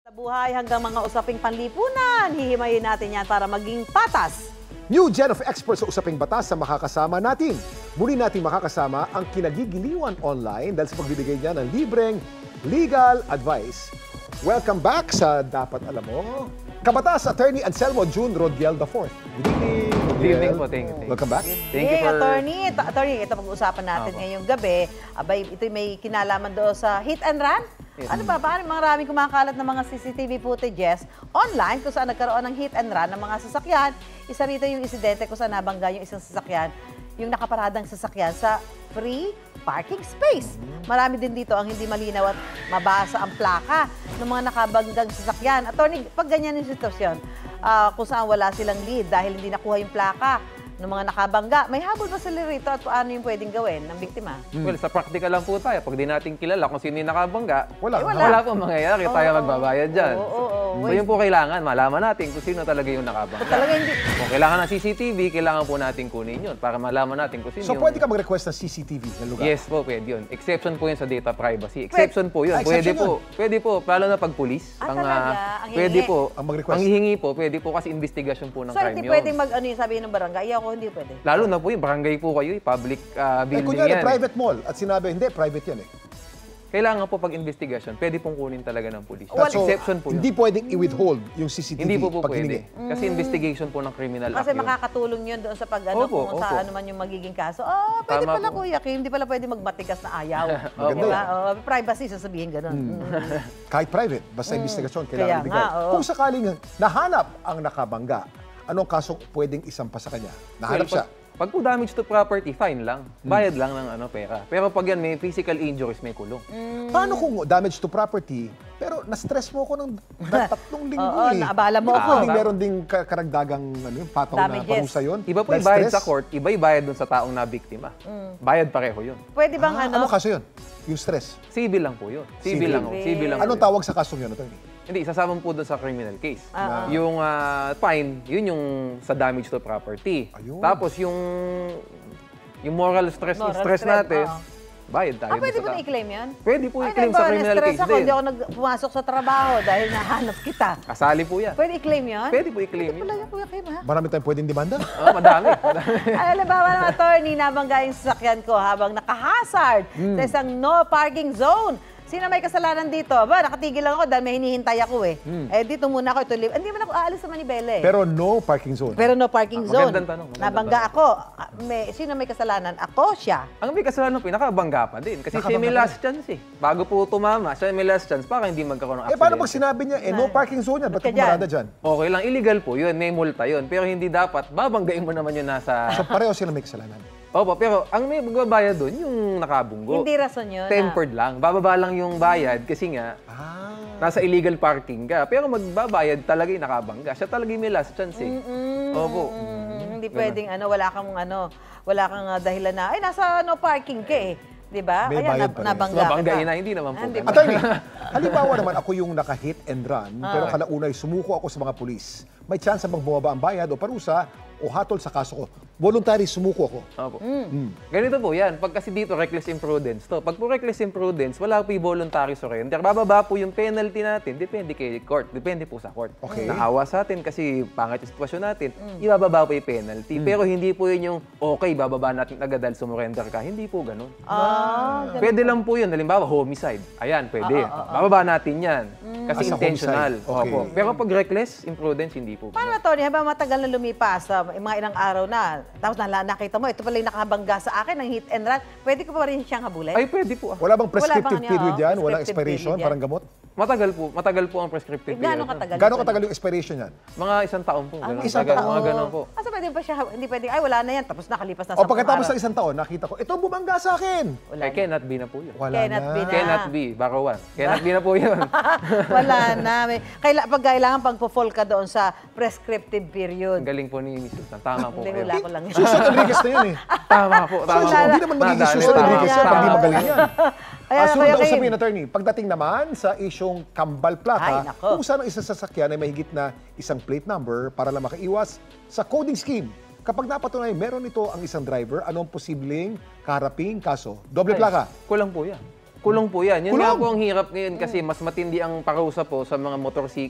Sa buhay hanggang mga usaping panlipunan, hihimayin natin yan para maging patas. New Gen of Experts sa usaping batas sa makakasama natin. Muli natin makakasama ang kinagigiliwan online dahil sa pagbibigay niya ng libreng legal advice. Welcome back sa Dapat Alam Mo. Kabatas Attorney Anselmo June Rodiel IV. Good evening. Good evening po, thank you. Welcome back. Thank you for... Attorney, ito pag-uusapan natin ngayong gabi. Abay, ito may kinalaman doon sa hit and run. Ano ba? Parang maraming kumakalat ng mga CCTV footages online kung saan nagkaroon ng hit and run ng mga sasakyan. Isa rito yung insidente kung saan nabangga yung isang sasakyan, yung nakaparadang sasakyan sa free parking space. Marami din dito ang hindi malinaw at mabasa ang plaka ng mga nakabanggang sasakyan. Attorney, pag ganyan yung sitwasyon, kung saan wala silang lead dahil hindi nakuha yung plaka ng mga nakabangga, may habol ba sila rito at paano yung pwedeng gawin ng biktima? Well, sa practical lang po tayo. Pag di natin kilala kung sino yung nakabangga, Wala. wala po mangyayari. Tayo magbabayad dyan. Oo. So yun po kailangan, malaman natin kung sino talaga yung nakabangga. Talaga hindi. Kung kailangan ng CCTV, kailangan po natin kunin yun para malaman natin kung sino So yung... pwede ka mag-request ng CCTV na lugar? Yes po, pwede yun. Exception po yun sa data privacy. Exception po yun. exception Pwede po. Lalo na pag police. Talaga? Ang Pwede hihingi? po. Ang mag-request? Ang hihingi po, pwede po kasi investigation po ng So, crime hindi yun. pwedeng mag-ano yung sabihin ng barangay? Ako hindi pwede. Lalo na po yung barangay po kayo, public building Kunyari, yan. private mall at sinabi, hindi, private yan eh. Kailangan po pag investigation, pwede pong kunin talaga ng police. Well, So, exception po yun. hindi pwedeng i-withhold yung CCTV Hindi po pag pwede. hiningi. Kasi investigation po ng criminal Kasi act yun. makakatulong yun doon sa pag-ano Opo, kung opo. sa ano man yung magiging kaso. Pwede Tama pala po. Kuya Kim, hindi pala pwede magmatigas na ayaw. Maganda Diba? Privacy, sasabihin ganun. Kahit private, basta investigasyon, Kaya kailangan bigay. nga, oo. Kung sakaling nahanap ang nakabangga, anong kaso pwedeng isampa sa kanya? Nahanap Well, siya. Pag po damage to property, fine lang. Bayad lang ng pera. Pero pag yan may physical injuries, may kulong. Paano kung damage to property, pero na-stress mo ako ng 3 linggo Oo, eh? naabala mo ako. Pwedeng meron ding karagdagang pataw na Damages. parusa yun? Iba po Na ibayad stress? sa court, iba ibayad dun sa taong nabiktima. Bayad pareho yun. Pwede bang Anong kaso yun? Yung stress. Civil lang po yun. Civil lang. Civil lang. Anong po yun. tawag sa kasong yun, attorney? Hindi, sasama po doon sa criminal case. Yung fine, yun yung sa damage to property. Ayun. Tapos yung moral stress natin, bayad tayo. Pwede doon sa ba tao. na-i-claim yun? Pwede po i-claim sa criminal na-stress case ako, din. hindi ako pumasok sa trabaho dahil nahanap kita. Kasali po yan. Pwede i-claim yun? Pwede po i-claim Pwede yun. pala yung Kuya Kim, ha? Marami tayong pwedeng demanda. Madami. Halimbawa ng attorney, nabangga yung sasakyan ko habang nakahazard sa isang no parking zone. Sino may kasalanan dito? Nakatigil lang ako dahil may hinihintay ako eh. Dito muna ako ito. Hindi man ako aalis sa Manibela eh. Pero no parking zone. Pero no parking zone. Magandang tanong, Nabangga ako. Sino may kasalanan? Ako, siya. Ang may kasalanan po, nakabangga pa din. Kasi siya may last chance eh. Bago po tumama, siya may last chance para hindi magkaroon ng accident. Paano pag sinabi niya, no parking zone yan, ba't ka Ba't ka dyan? pumarada dyan? Okay lang, illegal po yun, may multa yun. Pero hindi dapat, babanggain mo naman yun nasa... So pareho sila may kasalanan. Opo, pero ang may magbabayad doon, yung nakabunggo. Hindi rason yun. Tempered lang. Bababa lang yung bayad kasi nga, nasa illegal parking ka. Pero magbabayad talaga yung nakabangga. Siya talaga yung may last chance eh. Opo. Hindi pwedeng wala kang dahilan na, nasa no parking ka eh. Di ba? May bayad pa rin. nabangga Babanggain kita. na, hindi naman po. Hindi ganun. Attorney, halimbawa naman ako yung naka-hit and run, pero kalaunay sumuko ako sa mga pulis. May chance bang bumaba ang bayad o parusa o hatol sa kaso ko? Voluntary sumuko ako. Opo. Ganito po yan. Pag kasi dito, reckless imprudence to. Pag po reckless imprudence, wala po yung voluntary surrender. Bababa po yung penalty natin. Depende kay court. Depende po sa court. Okay. Naawa sa atin kasi pangit yung sitwasyon natin, ibababa po yung penalty. Pero hindi po yun yung, okay, bababa natin agad dahil sumurrender ka. Hindi po ganun. Pwede lang po yun. Halimbawa, homicide. Ayan, pwede. Bababa natin yan. Kasi As a intentional. homicide. Okay. Opo. Pero pag reckless imprudence, hindi po. Paano, Tony, habang matagal na lumipas, mga ilang araw na, tapos nakita mo, ito pala yung nakabangga sa akin ng hit and run, pwede ko pa rin siyang habulin? Ay, pwede po. Wala bang prescriptive Wala bang period yan? Walang prescriptive expiration? period yan? Parang gamot? Matagal po ang prescriptive Gano'ng period. katagal? Gano'ng katagal yung expiration yan? Mga isang taon po. Ganun. isang Tagal, taon? Mga ganun po. Asa pwede pa siya, hindi pwede, wala na yan, tapos nakalipas na O 10 pagkatapos araw. ng isang taon, nakita ko, ito bumangga sa akin. Wala Eh, cannot be na po yun. Wala Cannot na. be na. Cannot be. Barawan. Cannot be na po yun. Wala na. Pag kailangan pag-fall ka doon sa prescriptive period. Ang galing po ni Mrs. Susan. Tama po Hindi, kayo. wala ko lang. Susan Enriquez na yun eh. Tama po. Tama So, po. hindi naman magiging Nadali. Susan Tama, Enriquez yan pag tama. di magaling yan. Ayan, Sunod Kuya na Kim. usapin, attorney. Pagdating naman sa isyong kambal Ay, plaka, nako. kung saan ang isang sasakyan ay mahigit na isang plate number para lang makaiwas sa coding scheme. Kapag napatunay meron ito ang isang driver, anong posibleng kaharaping kaso? Doble Ay, plaka. Kulang po yan. Kulong po yan. Yun nga Kulong? po ang hirap ngayon kasi mas matindi ang parusa po sa mga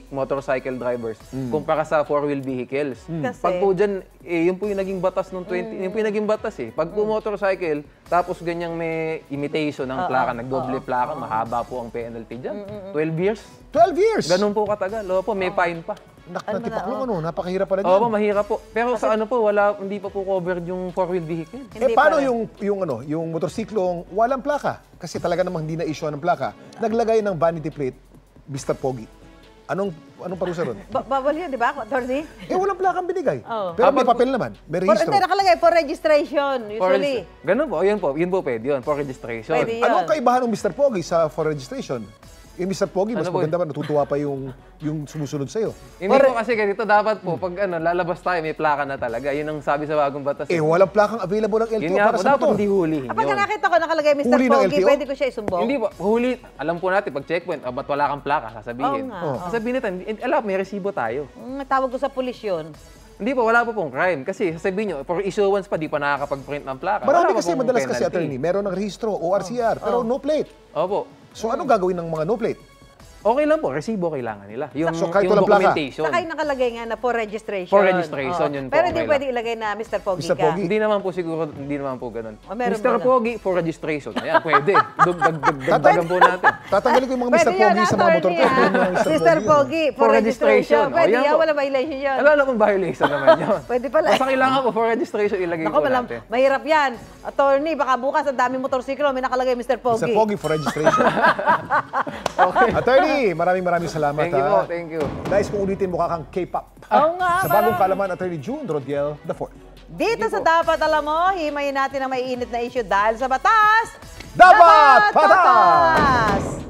motorcycle drivers kumpara sa four-wheel vehicles. Kasi- Pag po dyan, yun po yung naging batas nung 20, yun po yung naging batas eh. Pag po motorcycle, tapos ganyang may imitation ng plaka, nagdoble plaka, mahaba po ang penalty dyan. 12 years. 12 years! Ganun po katagal. Opo, may fine pa. Natipaklong napakahirap pala Opo, dyan. mahirap po. Pero sa ano po, hindi pa po covered yung four-wheel vehicle. Hindi Paano pa rin. yung motorsiklong walang plaka? Kasi talaga namang hindi na-issue ng plaka. Naglagay ng vanity plate, Mr. Pogi. Anong parusa ron? Bawal yun, di ba, attorney? Walang plakang binigay. Oo. Pero may papel naman, may registro. Hindi, nakalagay for registration, usually. Ganun po, yun po pwede yun, for registration. Pwede yun. Ano ang kaibahan ng Mr. Pogi sa for registration? Yung Mr. Pogi, mas Ano po maganda pa, natutuwa pa yung sumusunod sa'yo. Hindi po kasi ganito, dapat po, pag lalabas tayo, may plaka na talaga. Yun ang sabi sa bagong batas. Walang plakang available ng LTO Yun nga para po, sa dapat motor. hindi hulihin Kapag yun. nakita ko nakalagay Mr. Huli ng Pogi, LTO? pwede ko siya isumbong? Hindi po, huli, alam po natin, pag checkpoint, ba't wala kang plaka, sasabihin. Oo nga. Sasabihin natin, alam, may resibo tayo. Tawag ko sa pulis yun. Hindi po, wala po pong crime. Kasi sasabihin nyo, for issuance pa, di pa nakakapag-print ng plaka. Marami Wala pa kasi, pong madalas kasi, penalty. attorney, meron ng registro, ORCR, pero no plate. Opo. So anong gagawin ng mga no plate? Okay lang po, resibo kailangan nila. Yung, So, kahit yung walang plaka? documentation. Saka yung nakalagay nga na for registration. For registration, Oo. yun po, Pero hindi okay pwede ilagay na Mr. Pogi Mr. ka. Pogi. Hindi naman po siguro, hindi naman po ganun. Meron Mr. ba na? Pogi for registration. Ayan, pwede. Dagdagan po natin. Tatanggalin ko yung mga Mr. Pwede yun, Pogi sa mga motor ko. attorney, Yung mga Mr. Pogi, for For registration. registration. Pwede Ayan yan, po. wala violation yun. Wala na pong violation naman yun. Pwede pala. Basta kailangan po for registration ilagay Naku, po natin. mahirap yan. Attorney, baka bukas ang daming motorsiklo, may nakalagay Mr. Pogi. Mr. Pogi for registration. Attorney, maraming salamat. Thank you po, thank you. Nice kung ulitin mukha kang K-pop. Oo nga, Sa bagong parang- kalaman, Attorney June Rodiel IV. Dito sa Dapat Alam Mo, himayin natin ang maiinit na issue dahil sa batas. Dapat Patas! Patas!